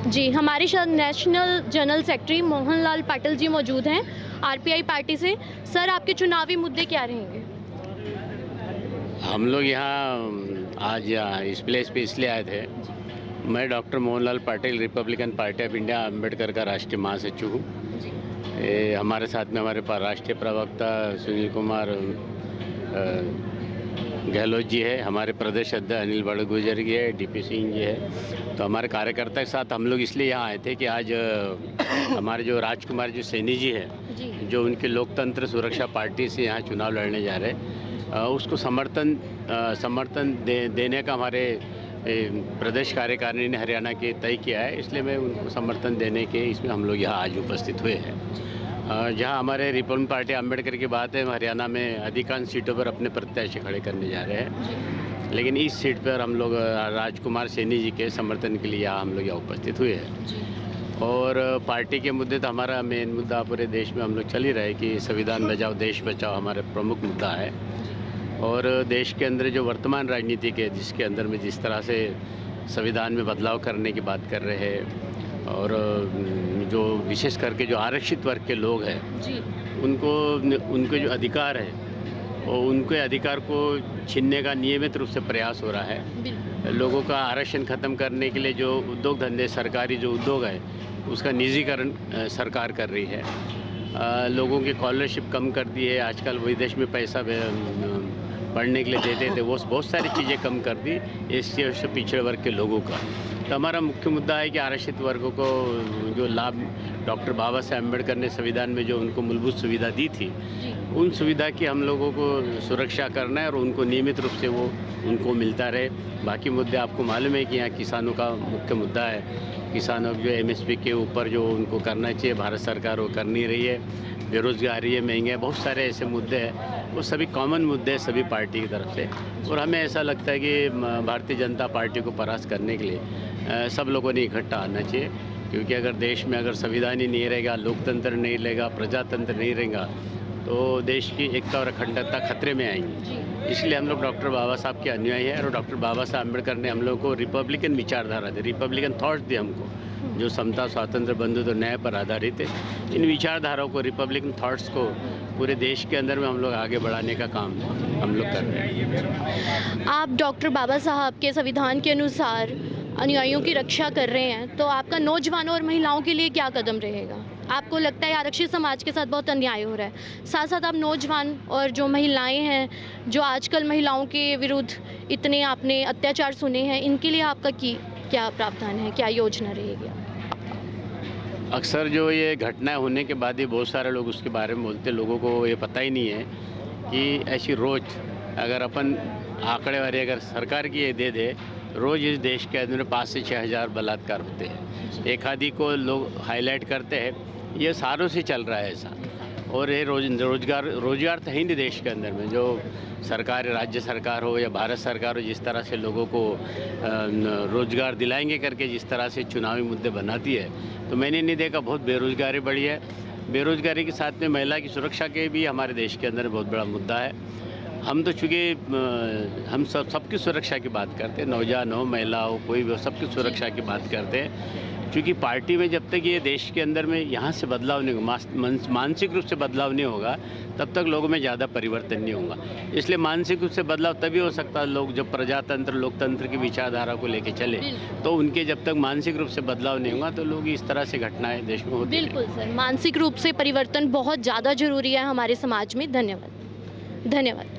जी, हमारे साथ national general secretary Mohanlal Patil ji मौजूद हैं आरपीआई पार्टी से। सर, आपके चुनावी मुद्दे क्या रहेंगे? हम लोग आज यहाँ इस प्लेस पे इसलिए आए थे। मैं doctor Mohanlal Patil, Republican party of India, Ambedkar का राष्ट्रीय महासचिव हूँ। जी। हमारे साथ में हमारे पास राष्ट्रीय प्रवक्ता सुनील कुमार गहलोत जी है, हमारे प्रदेश अध्यक्ष अनिल बड़गुजर जी है, डीपी सिंह जी है। तो हमारे कार्यकर्ता के साथ हम लोग इसलिए यहाँ आए थे कि आज हमारे जो राजकुमार जी सैनी जी है, जो उनके लोकतंत्र सुरक्षा पार्टी से यहाँ चुनाव लड़ने जा रहे हैं, उसको समर्थन देने का हमारे प्रदेश कार्यकारिणी ने हरियाणा के तय किया है। इसलिए मैं उनको समर्थन देने के इसमें हम लोग यहाँ आज उपस्थित हुए हैं। जहाँ हमारे रिपब्लिकन पार्टी अम्बेडकर की बात है, हरियाणा में अधिकांश सीटों पर अपने प्रत्याशी खड़े करने जा रहे हैं, लेकिन इस सीट पर हम लोग राजकुमार सैनी जी के समर्थन के लिए हम लोग यहाँ उपस्थित हुए हैं। और पार्टी के मुद्दे तो हमारा मेन मुद्दा पूरे देश में हम लोग चल ही रहे कि संविधान बचाओ देश बचाओ हमारा प्रमुख मुद्दा है। और देश के अंदर जो वर्तमान राजनीति के जिसके अंदर में जिस तरह से संविधान में बदलाव करने की बात कर रहे हैं, और जो विशेष करके जो आरक्षित वर्ग के लोग हैं उनके जो अधिकार है और उनके अधिकार को छीनने का नियमित रूप से प्रयास हो रहा है। लोगों का आरक्षण ख़त्म करने के लिए जो उद्योग धंधे, सरकारी जो उद्योग है उसका निजीकरण सरकार कर रही है। लोगों की स्कॉलरशिप कम कर दी है। आजकल विदेश में पैसा पढ़ने के लिए देते थे, वो बहुत सारी चीज़ें कम कर दी एससी और पिछड़े वर्ग के लोगों का। तो हमारा मुख्य मुद्दा है कि आरक्षित वर्गों को जो लाभ डॉक्टर बाबा साहेब अम्बेडकर ने संविधान में जो उनको मूलभूत सुविधा दी थी, उन सुविधा की हम लोगों को सुरक्षा करना है और उनको नियमित रूप से वो उनको मिलता रहे। बाकी मुद्दे आपको मालूम है कि यहाँ किसानों का मुख्य मुद्दा है। किसानों जो एमएसपी के ऊपर जो उनको करना चाहिए, भारत सरकार वो कर नहीं रही है। बेरोज़गारी है, महंगे, बहुत सारे ऐसे मुद्दे हैं, वो सभी कॉमन मुद्दे हैं सभी पार्टी की तरफ से। और हमें ऐसा लगता है कि भारतीय जनता पार्टी को परास्त करने के लिए सब लोगों ने इकट्ठा आना चाहिए, क्योंकि अगर देश में अगर संविधान ही नहीं रहेगा, लोकतंत्र नहीं रहेगा, प्रजातंत्र नहीं रहेगा, तो देश की एकता और अखंडता खतरे में आएंगी। इसलिए हम लोग डॉक्टर बाबा साहब के अनुयायी हैं और डॉक्टर बाबा साहब अम्बेडकर ने हम लोग को रिपब्लिकन विचारधारा दी, रिपब्लिकन थॉट्स दी हमको, जो समता, स्वातंत्र्य, बंधुत्व और न्याय पर आधारित है। इन विचारधाराओं को, रिपब्लिकन थॉट्स को पूरे देश के अंदर में हम लोग आगे बढ़ाने का काम हम लोग कर रहे हैं। आप डॉक्टर बाबा साहब के संविधान के अनुसार अनुयायियों की रक्षा कर रहे हैं, तो आपका नौजवानों और महिलाओं के लिए क्या कदम रहेगा? आपको लगता है आरक्षित समाज के साथ बहुत अन्याय हो रहा है, साथ साथ आप नौजवान और जो महिलाएं हैं, जो आजकल महिलाओं के विरुद्ध इतने आपने अत्याचार सुने हैं, इनके लिए आपका क्या प्रावधान है, क्या योजना रहेगी? अक्सर जो ये घटनाएं होने के बाद ही बहुत सारे लोग उसके बारे में बोलते, लोगों को ये पता ही नहीं है कि ऐसी रोज़ अगर अपन आंकड़े वाले अगर सरकार की ये दे दे, रोज़ इस देश के अंदर 5 से 6 हज़ार बलात्कार होते हैं। एक आदि को लोग हाईलाइट करते हैं, ये सालों से चल रहा है ऐसा। और ये रोजगार तो है ही नहीं देश के अंदर में। जो सरकार, राज्य सरकार हो या भारत सरकार हो, जिस तरह से लोगों को रोजगार दिलाएंगे करके जिस तरह से चुनावी मुद्दे बनाती है, तो मैंने नहीं देखा। बहुत बेरोजगारी बढ़ी है। बेरोजगारी के साथ में महिला की सुरक्षा के भी हमारे देश के अंदर बहुत बड़ा मुद्दा है। हम तो चूँकि हम सबकी सुरक्षा की बात करते हैं, नौजवान हो, महिला हो, कोई भी हो, सबकी सुरक्षा की बात करते हैं। क्योंकि पार्टी में जब तक ये देश के अंदर में यहाँ से बदलाव नहीं होगा, मानसिक रूप से बदलाव नहीं होगा, तब तक लोगों में ज़्यादा परिवर्तन नहीं होगा। इसलिए मानसिक रूप से बदलाव तभी हो सकता है, लोग जब प्रजातंत्र, लोकतंत्र की विचारधारा को लेके चले, तो उनके जब तक मानसिक रूप से बदलाव नहीं होगा तो लोग इस तरह से घटनाएं देश में होती हैं। बिल्कुल सर, मानसिक रूप से परिवर्तन बहुत ज़्यादा जरूरी है हमारे समाज में। धन्यवाद।